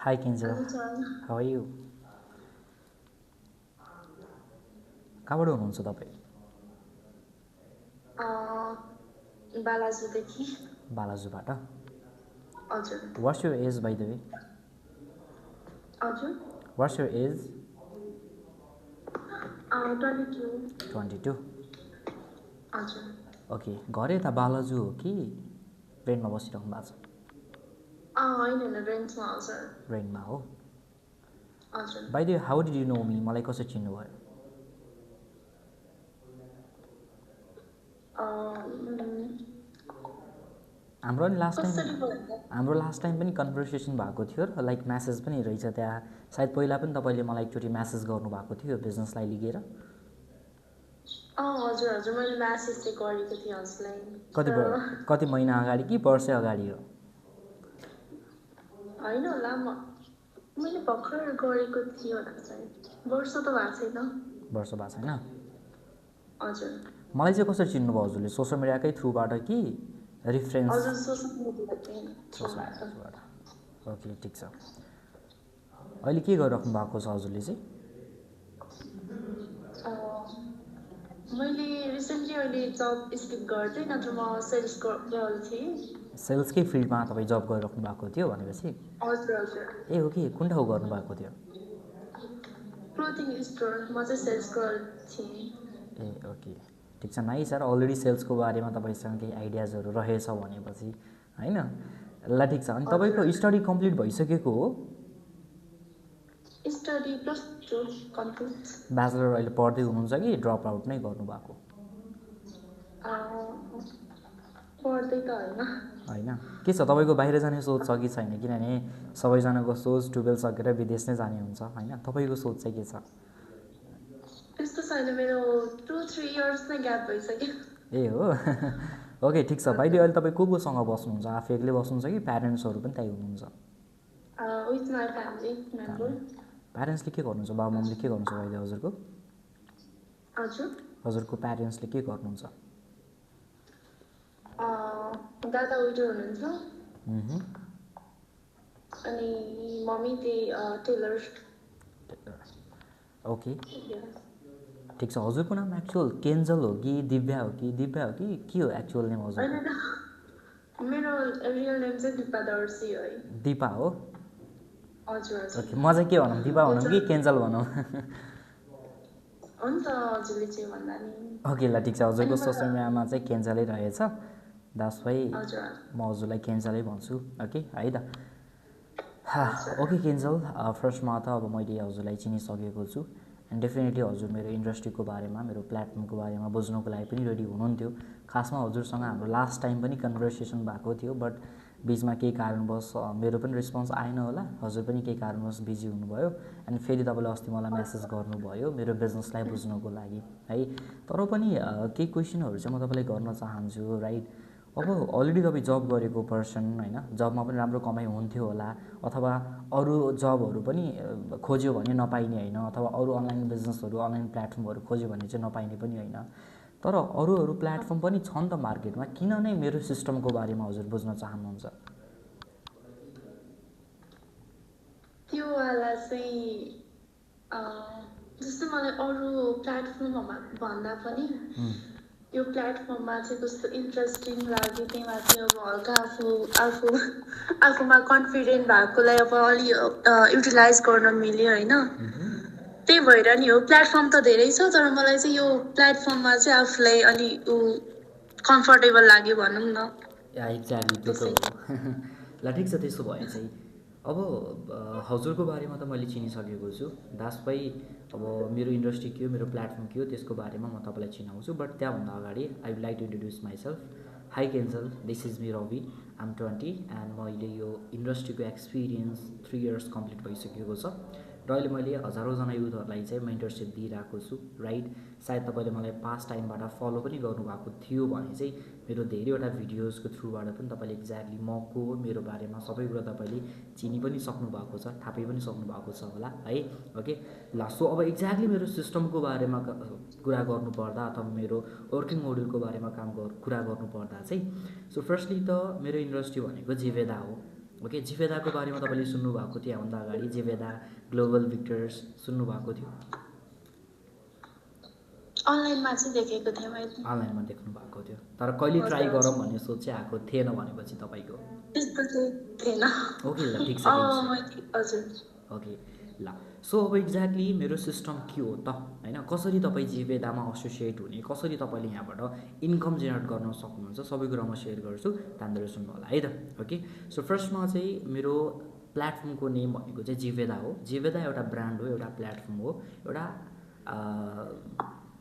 Hi Kinjal, Hello, John. how are you? कहाँबाट हुनुहुन्छ तपाईँ? बालाजुदेखि बालाजुबाट. हजुर What's your age by the way? हजुर What's your age? 22 22. हजुर Okay, घर यता बालाजु हो कि रेन्टमा बसिरहनु भएको छ? होइन होइन रेन्टमा हजुर रेन्टमा हो. हजुर By the way, how did you know me? मलाई कसरी चिन्नुभयो? हाम्रो नि कसरी भयो हाम्रो लास्ट टाइम पनि कन्भर्सेसन भएको थियो र लाइक म्यासेज पनि रहेछ त्यहाँ. सायद पहिला पनि तपाईँले मलाई एकचोटि म्यासेज गर्नुभएको थियो बिजनेसलाई लिएर. हजुर हजुर मैले म्यासेज चाहिँ गरेको थिएँ हजुरलाई कति महिना अगाडि कि वर्ष अगाडि हो? होइन होला मैले भर्खर गरेको थिएँ होला सायद वर्ष त भएको छैन. वर्ष भएको छैन? हजुर मलाई चाहिँ कसरी चिन्नुभयो हजुरले? सोसियल मिडियाकै थ्रुबाट कि रिफरेन्स? हजुर सोसियल मिडियाबाट. ओके, ठिक छ. अहिले के गरिराख्नु भएको छ हजुरले चाहिँ? मैले रिसेन्टली अहिले जब स्किप गर्दै नत्र म सेल्स गर्ल थिएँ. सेल्सकै फिल्डमा तपाईँ जब गरिराख्नु भएको थियो भनेपछि? हजुर हजुर ए हो कि कुन ठाउँ गर्नुभएको थियो? Clothing store. म चाहिँ सेल्स गर्ल थिएँ. ए ओके, ठिक छ. Nice sir. अलरेडी सेल्सको बारेमा तपाईँसँग केही आइडियाजहरू रहेछ भनेपछि होइन. ल ठिक छ. अनि तपाईँको स्टडी कम्प्लिट भइसकेको हो? Study +2 complete. ब्याचलर अहिले पढ्दै हुनुहुन्छ कि ड्रप आउट नै गर्नुभएको? पढ्दै त होइन. के छ तपाईँको बाहिर जाने सोच छ कि छैन? किनभने सबैजनाको सोच 12 सकेर विदेश नै जाने हुन्छ होइन. तपाईँको सोच चाहिँ के छ? त्यस्तो छैन. मेरो 2-3 इयर्स नै ग्याप भइसक्यो. ए हो. ओके, ठिक छ. भाइले अहिले तपाईँ कोसँग बस्नुहुन्छ? आफू एक्लै बस्नुहुन्छ कि प्यारेन्ट्सहरू पनि त्यहीँ हुनुहुन्छ? With my family member. प्यारेन्ट्सले के गर्नुहुन्छ? बाबा मम्मीले के गर्नुहुन्छ भाइले हजुरको? हजुरको प्यारेन्ट्सले के गर्नुहुन्छ? दादा विडो हुनुहुन्छ अनि मम्मी चाहिँ टेलर. ओके, ठिक छ. हजुरको नाम एक्चुअल केन्जल हो कि दिव्या हो कि के हो एक्चुअल नेम हजुर? मेरो रियल नेम चाहिँ दिपा दर्शी हो. दिपा हो? हजुर हजुर. ओके, म चाहिँ के भनौँ? दिपा भनौँ कि केन्जल भनौँ? हुन्छ हजुरले चाहिँ भन्दा नि. ओके ल ठिक छ. हजुरको सोसियल मिडियामा चाहिँ केन्जलै रहेछ. दास भाइ म हजुरलाई केन्जलै भन्छु. ओके है त. ओके केन्जल, फर्स्टमा त अब मैले हजुरलाई चिनिसकेको छु एन्ड डेफिनेटली हजुर मेरो इन्डस्ट्रीको बारेमा, मेरो प्लेटफर्मको बारेमा बुझ्नुको लागि पनि रेडी हुनुहुन्थ्यो. खासमा हजुरसँग हाम्रो लास्ट टाइम पनि कन्भर्सेसन भएको थियो, बट बिचमा केही कारणवश मेरो पनि रेस्पोन्स आएन होला. हजुर पनि केही कारणवश बिजी हुनुभयो एन्ड फेरि तपाईँले अस्ति मलाई मेसेज गर्नुभयो मेरो बिजनेसलाई बुझ्नुको लागि है. तर पनि केही क्वेसनहरू चाहिँ म तपाईँलाई गर्न चाहन्छु राइट. अब अलरेडी तपाईँ जब गरेको पर्सन होइन, जबमा पनि राम्रो कमाइ हुन्थ्यो होला, अथवा अरू जबहरू पनि खोज्यो भने नपाइने होइन, अथवा अरू अनलाइन बिजनेसहरू अनलाइन प्लेटफर्महरू खोज्यो भने चाहिँ नपाइने पनि होइन. तर अरू प्लेटफर्म पनि छ नि त मार्केटमा. किन नै मेरो सिस्टमको बारेमा हजुर बुझ्न चाहनुहुन्छ? त्यो वाला चाहिँ जस्तो मलाई अरू प्लेटफर्ममा भन्दा पनि यो प्लेटफर्ममा चाहिँ कस्तो इन्ट्रेस्टिङ लाग्यो. त्यहीमा चाहिँ अब हल्का आफूमा कन्फिडेन्ट भएकोलाई अब अलि युटिलाइज गर्न मिल्यो होइन. त्यही भएर नि हो. प्लेटफर्म त धेरै छ तर मलाई चाहिँ यो प्लेटफर्ममा चाहिँ आफूलाई अलि कम्फर्टेबल लाग्यो भनौँ न. एक्ज्याक्टली त्यो त हो. ल ठिक छ. त्यसो भए चाहिँ अब हजुरको बारेमा त मैले चिनिसकेको छु. दास भाइ, अब मेरो इन्डस्ट्री के हो, मेरो प्लेटफर्म के हो, त्यसको बारेमा म तपाईँलाई चिनाउँछु. बट त्यहाँभन्दा अगाडि I would like to introduce myself. Hi केन्जल, this is me Ravi. I am 20 and मैले यो इन्डस्ट्रीको एक्सपिरियन्स 3 इयर्स कम्प्लिट भइसकेको छ र अहिले मैले हजारौँजना युथहरूलाई चाहिँ मेन्टरसिप दिइरहेको छु राइट. सायद तपाईँले मलाई पास्ट टाइमबाट फलो पनि गर्नुभएको थियो भने चाहिँ मेरो धेरैवटा भिडियोजको थ्रुबाट पनि तपाईँले एक्ज्याक्टली म को हो, मेरो बारेमा सबै कुरा तपाईँले चिनि पनि सक्नुभएको छ, थापै पनि सक्नुभएको छ होला है. ओके ल. सो अब एक्ज्याक्टली मेरो सिस्टमको बारेमा कुरा गर्नुपर्दा अथवा मेरो वर्किङ मोडलको बारेमा कुरा गर्नुपर्दा चाहिँ सो फर्स्टली त मेरो इन्डस्ट्री भनेको जेवेदा हो ओके, जिवेदाको बारेमा तपाईँले सुन्नुभएको थियो यहाँभन्दा अगाडि, जिवेदा ग्लोबल भिक्टर्स सुन्नुभएको थियो? अनलाइनमा चाहिँ देखेको थिएँ मैले। अनलाइनमा देख्नु भएको थियो, तर कहिले ट्राई गरौँ भन्ने सोच चाहिँ आएको थिएन भनेपछि तपाईँको? त्यस्तो चाहिँ थिएन। ओके ल, ठिक छ। हजुर। ओके ल, सो अब एक्ज्याक्टली मेरो सिस्टम के हो त होइन, कसरी तपाईँ जिवेदामा एसोसिएट हुने, कसरी तपाईँले यहाँबाट इन्कम जेनेरेट गर्न सक्नुहुन्छ, सबै कुरा म सेयर गर्छु, ध्यान सुन्नु होला है त। ओके, सो फर्स्टमा चाहिँ मेरो प्लेटफर्मको नेम भनेको चाहिँ जिवेदा हो। जिवेदा एउटा ब्रान्ड हो, एउटा प्लेटफर्म हो, एउटा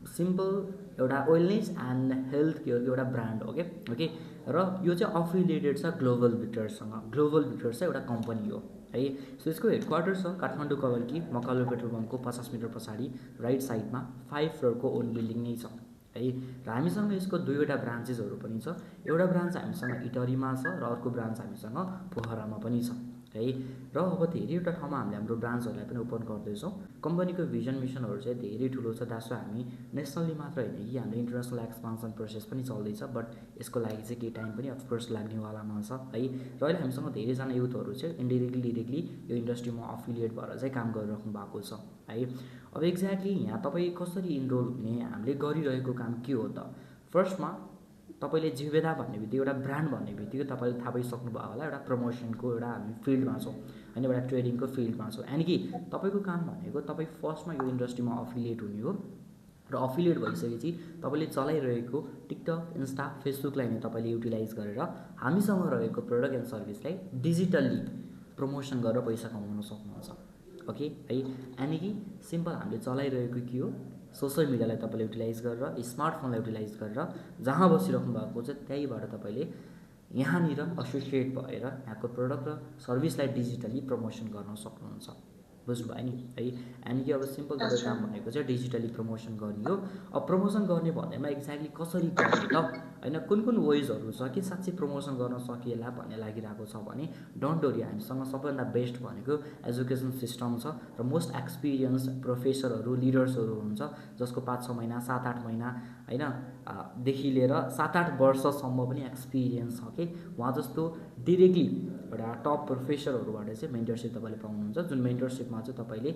सिम्पल एउटा वेलनेस एन्ड हेल्थ केयरको एउटा ब्रान्ड हो के। ओके, र यो चाहिँ अफिलिएटेड छ ग्लोबल भिक्टर्ससँग। ग्लोबल भिक्टर्स चाहिँ एउटा कम्पनी हो है। सो यसको हेडक्वार्टर छ काठमाडौँ कवल्की मकालु पेट्रोल पम्पको 50 मिटर पछाडि राइट साइडमा 5 फ्लोरको ओन बिल्डिङ नै छ है। र हामीसँग यसको 2वटा ब्रान्चेसहरू पनि छ। एउटा ब्रान्च हामीसँग इटरीमा छ र अर्को ब्रान्च हामीसँग पोखरामा पनि छ है। र अब धेरैवटा ठाउँमा हामीले हाम्रो ब्रान्चहरूलाई पनि ओपन गर्दैछौँ। कम्पनीको भिजन मिसनहरू चाहिँ धेरै ठुलो छ। दासो हामी नेसनली मात्र होइन कि हाम्रो इन्टरनेसनल एक्सपान्सन प्रोसेस पनि चल्दैछ, बट यसको लागि चाहिँ केही टाइम पनि अफकोर्स लाग्नेवालामा छ है। र अहिले हामीसँग धेरैजना युथहरू चाहिँ इन्डिरेक्टली डिरेक्टली यो इन्डस्ट्रीमा अफिलिएट भएर चाहिँ काम गरिराख्नु भएको छ है। अब एक्ज्याक्टली यहाँ तपाईँ कसरी इनरोल हुने, हामीले गरिरहेको काम के हो त? फर्स्टमा तपाईँले जिवेदा भन्ने बित्तिकै, एउटा ब्रान्ड भन्ने बित्तिकै तपाईँले थाहा पाइसक्नुभयो होला, एउटा प्रमोसनको एउटा हामी फिल्डमा छौँ होइन, एउटा ट्रेडिङको फिल्डमा छौँ। यानि कि तपाईँको काम भनेको तपाईँ फर्स्टमा यो इन्डस्ट्रीमा अफिलिएट हुने हो। र अफिलिएट भइसकेपछि तपाईँले चलाइरहेको टिकटक, इन्स्टा, फेसबुकलाई नै तपाईँले युटिलाइज गरेर हामीसँग रहेको प्रडक्ट एन्ड सर्भिसलाई डिजिटल्ली प्रमोसन गरेर पैसा कमाउन सक्नुहुन्छ। ओके है, यानि कि सिम्पल हामीले चलाइरहेको के हो, सोसियल मिडियालाई तपाईँले युटिलाइज गरेर, स्मार्टफोनलाई युटिलाइज गरेर जहाँ बसिराख्नु भएको छ त्यहीँबाट तपाईँले यहाँनिर एसोसिएट भएर यहाँको प्रडक्ट र सर्भिसलाई डिजिटली प्रमोसन गर्न सक्नुहुन्छ। बुझ्नुभयो नि है। यानि कि अब सिम्पल तपाईँको काम भनेको चाहिँ डिजिटली प्रमोसन गर्ने हो। अब प्रमोसन गर्ने भन्दैमा एक्ज्याक्टली कसरी गर्ने त होइन, कुन वेजहरू छ कि साँच्चै प्रमोसन गर्न सकिएला भन्ने लागिरहेको छ भने डोन्ट वरी, हामीसँग सबैभन्दा बेस्ट भनेको एजुकेसन सिस्टम छ र मोस्ट एक्सपिरियन्स प्रोफेसरहरू, लिडर्सहरू हुन्छ जसको 5-6 महिना 7-8 महिना होइन देखि लिएर 7-8 वर्षसम्म पनि एक्सपिरियन्स छ कि उहाँ जस्तो डिरेक्टली एउटा टप प्रोफेसरहरूबाट चाहिँ मेन्टरसिप तपाईँले पाउनुहुन्छ, जुन मेन्टरसिपमा चाहिँ तपाईँले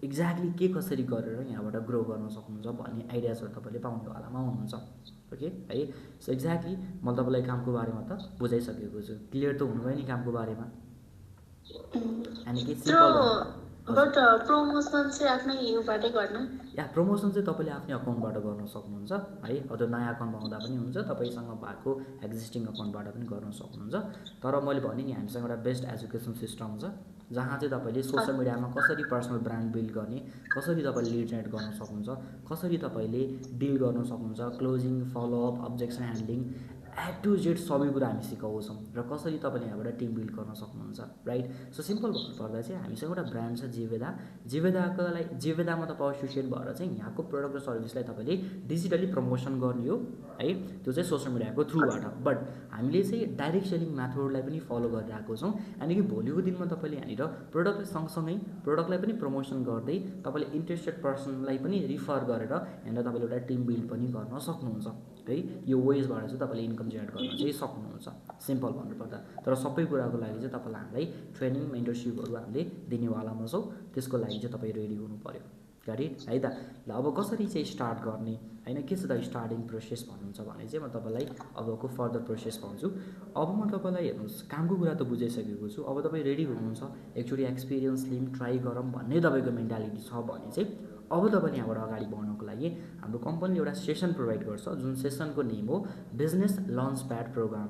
एक्ज्याक्टली के कसरी गरेर यहाँबाट ग्रो गर्न सक्नुहुन्छ भन्ने आइडियाजहरू तपाईँले पाउनेवालामा हुनुहुन्छ। ओके है, सो एक्ज्याक्टली मैले तपाईँलाई कामको बारेमा त बुझाइसकेको छु। क्लियर त हुनुभयो नि कामको बारेमा? यानि कि सिम्पल बट प्रमोसन चाहिँ आफ्नै युबाटै गर्ने? या प्रमोसन चाहिँ तपाईँले आफ्नै अकाउन्टबाट गर्न सक्नुहुन्छ है। अझ नयाँ अकाउन्ट बनाउँदा पनि हुन्छ, तपाईँसँग भएको एक्जिस्टिङ अकाउन्टबाट पनि गर्न सक्नुहुन्छ। तर मैले भने नि हामीसँग एउटा बेस्ट एजुकेसन सिस्टम छ जहाँ चाहिँ तपाईँले सोसियल मिडियामा कसरी पर्सनल ब्रान्ड बिल्ड गर्ने, कसरी तपाईँले लिड जेनेरेट गर्न सक्नुहुन्छ, कसरी तपाईँले डिल गर्न सक्नुहुन्छ, closing, follow-up, objection handling, A to Z सबै कुरा हामी सिकाउँछौँ र कसरी तपाईँले यहाँबाट टिम बिल्ड गर्न सक्नुहुन्छ राइट। सो सिम्पल भन्नुपर्दा चाहिँ हामीसँग एउटा ब्रान्ड छ जिवेदा। जिवेदामा तपाईँ एसोसिएट भएर चाहिँ यहाँको प्रडक्ट र सर्भिसलाई तपाईँले डिजिटली प्रमोसन गर्ने हो है। त्यो चाहिँ सोसियल मिडियाको थ्रुबाट, बट हामीले चाहिँ डाइरेक्ट सेलिङ मेथडलाई पनि फलो गरिरहेको छौँ। यानि कि भोलिको दिनमा तपाईँले यहाँनिर प्रडक्ट सँगसँगै प्रडक्टलाई पनि प्रमोसन गर्दै तपाईँले इन्ट्रेस्टेड पर्सनलाई पनि रिफर गरेर यहाँनिर तपाईँले एउटा टिम बिल्ड पनि गर्न सक्नुहुन्छ है। यो वेजबाट चाहिँ तपाईँले इन्कम जेनेरेट गर्न चाहिँ सक्नुहुन्छ, सिम्पल भन्नुपर्दा। तर सबै कुराको लागि चाहिँ तपाईँलाई हामीलाई ट्रेनिङ, मेन्टरसिपहरू हामीले दिनेवालामा छौँ, त्यसको लागि चाहिँ तपाईँ रेडी हुनु पऱ्यो गाडी है त। ल अब कसरी चाहिँ स्टार्ट गर्ने होइन, के छ त स्टार्टिङ प्रोसेस भन्नुहुन्छ भने चाहिँ म तपाईँलाई अबको फर्दर प्रोसेस भन्छु। अब म तपाईँलाई हेर्नुहोस् कामको कुरा त बुझाइसकेको छु। अब तपाईँ रेडी हुनुहुन्छ एकचोटि एक्सपिरियन्स लिम ट्राई गरौँ भन्ने तपाईँको मेन्टालिटी छ भने चाहिँ अब तपाईँले यहाँबाट अगाडि बढ्नको लागि हाम्रो कम्पनीले एउटा सेसन प्रोभाइड गर्छ, जुन सेसनको नेम हो business launch pad program.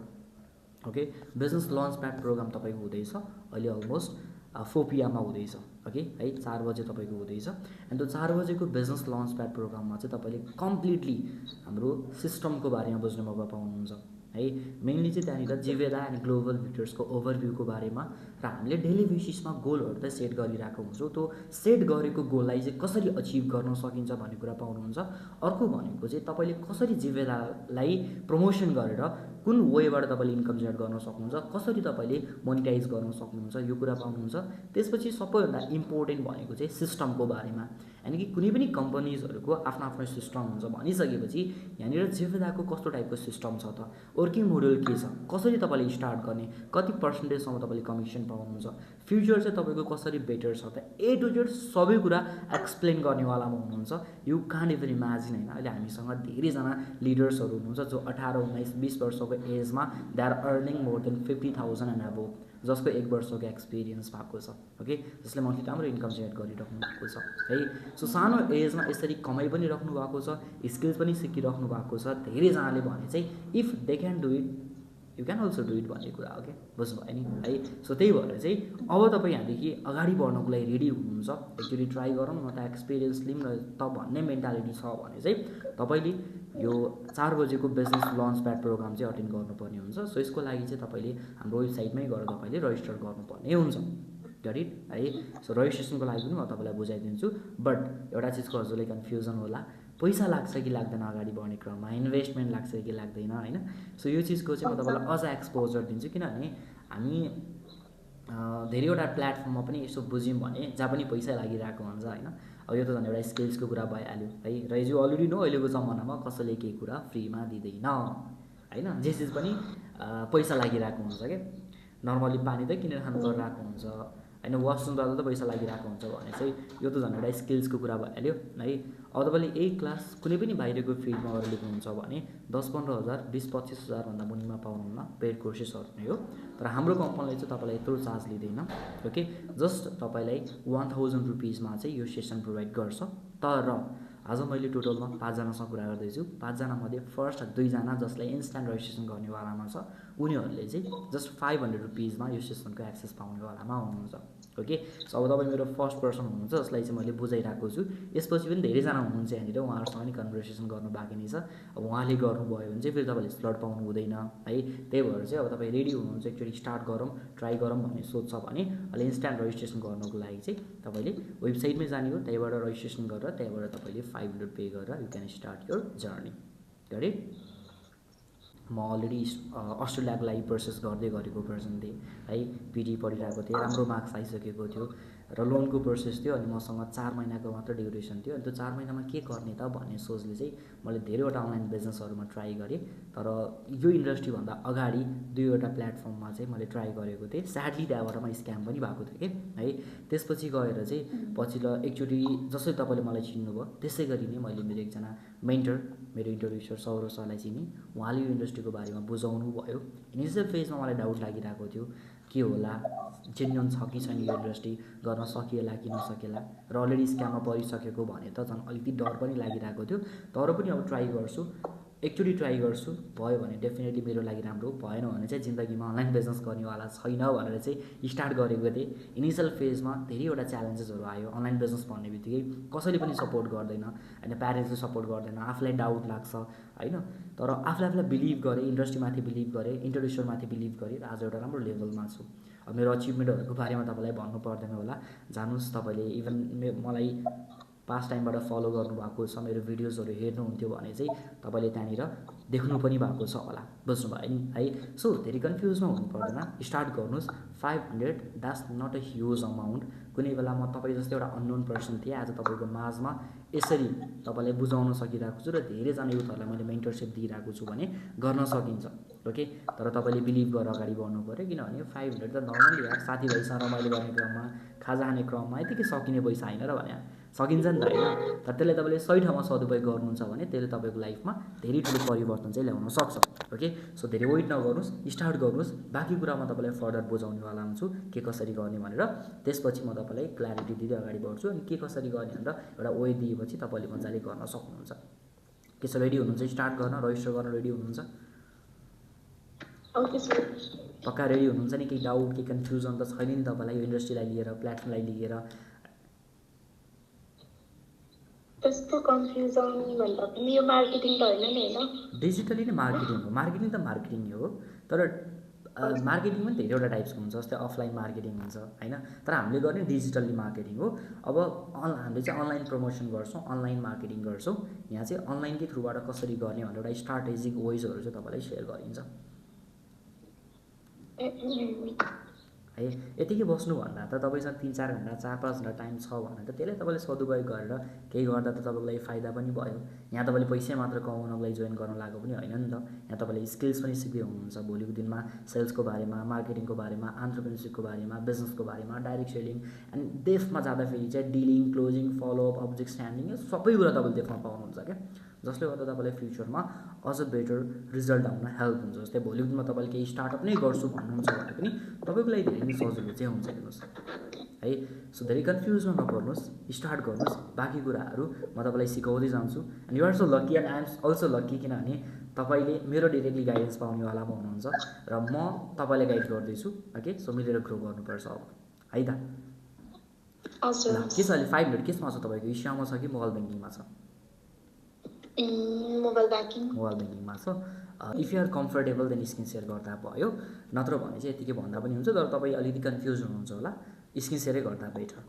Okay, business launch pad program तपाईँको हुँदैछ अहिले अलमोस्ट 4 PM हुँदैछ। ओके है, 4 बजे तपाईँको हुँदैछ। एन्ड त्यो 4 बजेको बिजनेस लन्च प्याड प्रोग्राममा चाहिँ तपाईँले कम्प्लिटली हाम्रो सिस्टमको बारेमा बुझ्ने मौका पाउनुहुन्छ है। मेनली चाहिँ त्यहाँनिर जिवेदा एन्ड ग्लोबल भिक्टर्सको ओभरभ्यूको बारेमा र हामीले डेली बेसिसमा गोलहरू त सेट गरिरहेको हुन्छौँ, त्यो सेट गरेको गोललाई चाहिँ कसरी अचिभ गर्न सकिन्छ भन्ने कुरा पाउनुहुन्छ। अर्को भनेको चाहिँ तपाईँले कसरी जिवेदालाई प्रमोसन गरेर कुन वेबाट तपाईँले इन्कम जेनेरेट गर्न सक्नुहुन्छ, कसरी तपाईँले मोनिटाइज गर्न सक्नुहुन्छ, यो कुरा पाउनुहुन्छ। त्यसपछि सबैभन्दा इम्पोर्टेन्ट भनेको चाहिँ सिस्टमको बारेमा, यानि कि कुनै पनि कम्पनीजहरूको आफ्नो आफ्नो सिस्टम हुन्छ भनिसकेपछि यहाँनिर जेफेदाको कस्तो टाइपको सिस्टम छ त, वर्किङ मोडल के छ, कसरी तपाईँले स्टार्ट गर्ने, कति पर्सेन्टेजसम्म तपाईँले कमिसन पाउनुहुन्छ, फ्युचर चाहिँ तपाईँको कसरी बेटर छ त, ए टु जेड सबै कुरा एक्सप्लेन गर्नेवालामा हुनुहुन्छ। यु कान्ट इभन इमेजिन होइन, अहिले हामीसँग धेरैजना लिडर्सहरू हुनुहुन्छ जो 18, 19, 20 वर्षको एजमा they are earning more than 50,000 and above, जसको 1 वर्षको एक्सपिरियन्स भएको छ, ओके, जसले मन्थली राम्रो इन्कम जेनेरेट गरिराख्नु भएको छ है। सो सानो एजमा यसरी कमाइ पनि राख्नु भएको छ, स्किल्स पनि सिकिराख्नु भएको छ। धेरैजनाले भने चाहिँ if they can do it you can also do it भन्ने कुरा, ओके, बुझ्नुभयो नि है। सो त्यही भएर चाहिँ अब तपाईँ यहाँदेखि अगाडि बढ्नको लागि रेडी हुनुहुन्छ, एकचोटि ट्राई गरौँ न त, एक्सपिरियन्स लिउँ न त भन्ने मेन्टालिटी छ भने चाहिँ तपाईँले यो 4 बजेको बिजनेस लन्च प्याड प्रोग्राम चाहिँ अटेन्ड गर्नुपर्ने हुन्छ। सो यसको लागि चाहिँ तपाईँले हाम्रो वेबसाइटमै गएर तपाईँले रजिस्टर गर्नुपर्ने हुन्छ, गट इट है। सो रजिस्ट्रेसनको लागि पनि म तपाईँलाई बुझाइदिन्छु, बट एउटा चिजको हजुरलाई कन्फ्युजन होला, पैसा लाग्छ कि लाग्दैन अगाडि बढ्ने क्रममा, इन्भेस्टमेन्ट लाग्छ कि लाग्दैन होइन। सो यो चिजको चाहिँ म तपाईँलाई अझ एक्सपोजर दिन्छु, किनभने हामी धेरैवटा प्लेटफर्ममा पनि यसो बुझ्यौँ भने जहाँ पनि पैसा लागिरहेको हुन्छ होइन। अब यो त झन् एउटा स्किल्सको कुरा भइहाल्यो है, र यो अलरेडी नो अहिलेको जमानामा कसैले केही कुरा फ्रीमा दिँदैन होइन, जे चिज पनि पैसा लागिरहेको हुन्छ क्या। नर्मली पानी त किनेर खानु परिरहेको हुन्छ होइन, वासरुम जाँदा त पैसा लागिरहेको हुन्छ भने चाहिँ यो त झन् एउटा स्किल्सको कुरा भइहाल्यो है। अब तपाईँले यही क्लास कुनै पनि बाहिरको फिल्डमा गएर लेख्नुहुन्छ भने 10-15 हजार 20-25 हजारभन्दा मुनिमा पाउनुहुन्न, पेड कोर्सेसहरू नै हो। तर हाम्रो कम्पनीले चाहिँ तपाईँलाई यत्रो चार्ज लिँदैन, ओके, जस्ट तपाईँलाई 1000 रुपिजमा चाहिँ यो सेसन प्रोभाइड गर्छ। तर आज मैले टोटलमा 5 जनासँग कुरा गर्दैछु, 5 जनामध्ये फर्स्ट 2 जना जसलाई इन्स्ट्यान्ट रजिस्ट्रेसन गर्नेवालामा छ, उनीहरूले चाहिँ जस्ट 500 रुपिजमा यो सेसनको एक्सेस पाउनेवालामा हुनुहुन्छ, ओके। सो अब तपाईँ मेरो फर्स्ट पर्सन हुनुहुन्छ जसलाई चाहिँ मैले बुझाइरहेको छु। यसपछि पनि धेरैजना हुनुहुन्छ यहाँनिर, उहाँहरूसँग पनि कन्भर्सेसन गर्नु बाँकी नै छ। अब उहाँले गर्नुभयो भने चाहिँ फेरि तपाईँले स्लट पाउनु हुँदैन है। त्यही भएर चाहिँ अब तपाईँ रेडी हुनुहुन्छ एकचोटि स्टार्ट गरौँ, ट्राई गरौँ भन्ने सोच छ भने अहिले इन्स्ट्यान्ट रजिस्ट्रेसन गर्नुको लागि चाहिँ तपाईँले वेबसाइटमै जाने हो, त्यहीबाट रजिस्ट्रेसन गरेर त्यहीबाट तपाईँले 500 पे गरेर you can start your journey, गरे। म अलरेडी अस्ट्रेलियाको लागि प्रोसेस गर्दै गरेको पर्सन थिएँ है, पिडी पढिरहेको थिएँ, राम्रो मार्क्स आइसकेको थियो र लोनको प्रोसेस थियो, अनि मसँग 4 महिनाको मात्र ड्युरेसन थियो। अनि त्यो 4 महिनामा के गर्ने त भन्ने सोचले चाहिँ मैले धेरैवटा अनलाइन बिजनेसहरूमा ट्राई गरेँ। तर यो इन्डस्ट्रीभन्दा अगाडि 2वटा प्लेटफर्ममा चाहिँ मैले ट्राई गरेको थिएँ, स्याडली त्यहाँबाट म स्क्याम पनि भएको थियो कि है। त्यसपछि गएर चाहिँ पछिल्लो एकचोटि जसरी तपाईँले मलाई चिन्नुभयो त्यसै गरी नै मैले मेरो एकजना मेन्टर, मेरो इन्ट्रोड्युसर सौरभ सरलाई चिनेँ। उहाँले यो इन्डस्ट्रीको बारेमा बुझाउनु भयो। इनिसियल फेजमा मलाई डाउट लागिरहेको थियो, के होला, जेन्युन छ कि छैन यो इन्डस्ट्री, गर्न सकिएला कि नसकेला, र अलरेडी स्क्याममा परिसकेको भने त झन् अलिकति डर पनि लागिरहेको थियो। तर पनि अब ट्राई गर्छु, एकचोटि ट्राई गर्छु, भयो भने डेफिनेटली मेरो लागि राम्रो, भएन भने चाहिँ जिन्दगीमा अनलाइन बिजनेस गर्नेवाला छैन भनेर चाहिँ स्टार्ट गरेको थिएँ। इनिसियल फेजमा धेरैवटा च्यालेन्जेसहरू आयो। अनलाइन बिजनेस भन्ने बित्तिकै कसैले पनि सपोर्ट गर्दैन होइन, प्यारेन्ट्सले सपोर्ट गर्दैन, आफूलाई डाउट लाग्छ होइन। तर आफूलाई बिलिभ गरेँ, इन्डस्ट्रीमाथि बिलिभ गरेँ, इन्ट्रोड्युसरमाथि बिलिभ गरेँ, र आज एउटा राम्रो लेभलमा छु। अब मेरो अचिभमेन्टहरूको बारेमा तपाईँलाई भन्नु पर्दैन होला, जानुहोस् तपाईँले इभन मलाई पास्ट टाइमबाट फलो गर्नुभएको छ, मेरो भिडियोजहरू हेर्नुहुन्थ्यो भने चाहिँ तपाईँले त्यहाँनिर देख्नु पनि भएको छ होला, बुझ्नुभयो नि है। सो धेरै कन्फ्युजमा हुनु पर्दैन, स्टार्ट गर्नुहोस्। 500 that's not a huge amount. कुनै बेला म तपाईँ जस्तै एउटा अननोन पर्सन थिएँ, आज तपाईँको माझमा यसरी तपाईँलाई बुझाउन सकिरहेको छु र धेरैजना युथहरूलाई मैले मेन्टरसिप दिइरहेको छु भने गर्न सकिन्छ, ओके। तर तपाईँले बिलिभ गरेर अगाडि बढ्नु पऱ्यो, किनभने 500 त नर्मली यार साथीभाइसँग रमाइलो गर्ने क्रममा, खाजा खाने क्रममा यतिकै सकिने पैसा होइन र भने सकिन्छ नि त होइन। तर त्यसलाई तपाईँले सही ठाउँमा सदुपयोग गर्नुहुन्छ भने त्यसले तपाईँको लाइफमा धेरै ठुलो परिवर्तन चाहिँ ल्याउन सक्छ, ओके। सो धेरै वेट नगर्नुहोस्, स्टार्ट गर्नुहोस्। बाँकी कुरा म तपाईँलाई फर्दर बुझाउनेवाला हुन्छु के कसरी गर्ने भनेर। त्यसपछि म तपाईँलाई क्ल्यारिटी दिँदै अगाडि बढ्छु, अनि के कसरी गर्ने भनेर एउटा वे दिएपछि तपाईँले मजाले गर्न सक्नुहुन्छ। के छ, रेडी हुनुहुन्छ स्टार्ट गर्न, रजिस्टर गर्न रेडी हुनुहुन्छ? Okay sir. पक्का रेडी हुनुहुन्छ नि? केही डाउट, केही कन्फ्युजन त छैन नि तपाईँलाई यो इन्डस्ट्रीलाई लिएर, प्लेटफर्मलाई लिएर? त्यस्तो कन्फ्युजन भन्दा पनि यो मार्केटिङ त होइन नि होइन? डिजिटली नै मार्केटिङ हो, मार्केटिङ त मार्केटिङ हो। तर मार्केटिङ पनि धेरैवटा टाइप्सको हुन्छ, जस्तै अफलाइन मार्केटिङ हुन्छ होइन, तर हामीले गर्ने डिजिटल्ली मार्केटिङ हो। अब हामीले चाहिँ अनलाइन प्रमोसन गर्छौँ, अनलाइन मार्केटिङ गर्छौँ। यहाँ चाहिँ अनलाइनकै थ्रुबाट कसरी गर्ने भनेर एउटा स्ट्राटेजिक वेजहरू चाहिँ तपाईँलाई सेयर गरिन्छ, है यतिकै बस्नुभन्दा त तपाईँसँग 3-4 घन्टा 4-5 घन्टा टाइम छ भने त त्यसलाई तपाईँले सदुपयोग गरेर केही गर्दा त तपाईँको लागि फाइदा पनि भयो। यहाँ तपाईँले पैसा मात्र कमाउनको लागि जोइन गर्नु लागेको पनि होइन नि त। यहाँ तपाईँले स्किल्स पनि सिक्दै हुनुहुन्छ। भोलिको दिनमा सेल्सको बारेमा, मार्केटिङको बारेमा, एन्टरप्रेन्योरसिपको बारेमा, बिजनेसको बारेमा, डाइरेक्ट सेलिङ एन्ड डेप्थमा जाँदाखेरि चाहिँ dealing, closing, follow-up, object standing यो सबै कुरा तपाईँले देख्न पाउनुहुन्छ क्या, जसले गर्दा तपाईँलाई फ्युचरमा अझ बेटर रिजल्ट आउन हेल्प हुन्छ। जस्तै भोलिको दिनमा तपाईँले केही स्टार्टअप नै गर्छु भन्नुहुन्छ भने पनि तपाईँको लागि धेरै नै सजिलो चाहिँ हुन्छ हेर्नुहोस् है। सो धेरै कन्फ्युजमा नपर्नुहोस्, स्टार्ट गर्नुहोस्। बाँकी कुराहरू म तपाईँलाई सिकाउँदै जान्छु। And you are so lucky and I am also lucky, किनभने तपाईँले मेरो डिरेक्टली गाइडेन्स पाउनेवालामा हुनुहुन्छ र म तपाईँलाई गाइड गर्दैछु। ओके, सो मिलेर ग्रो गर्नुपर्छ अब है त। के छ अहिले 5 मिनट केसमा छ तपाईँको? इस्युमा छ कि मोबाइल ब्याङ्किङमा छ? मोबाइल ब्याङ्किङमा छ। If you are comfortable then screen share गर्दा भयो, नत्र भने चाहिँ यतिकै भन्दा पनि हुन्छ। तर तपाईँ अलिकति कन्फ्युज हुनुहुन्छ होला, स्क्रिन सेयरै गर्दा बेटर।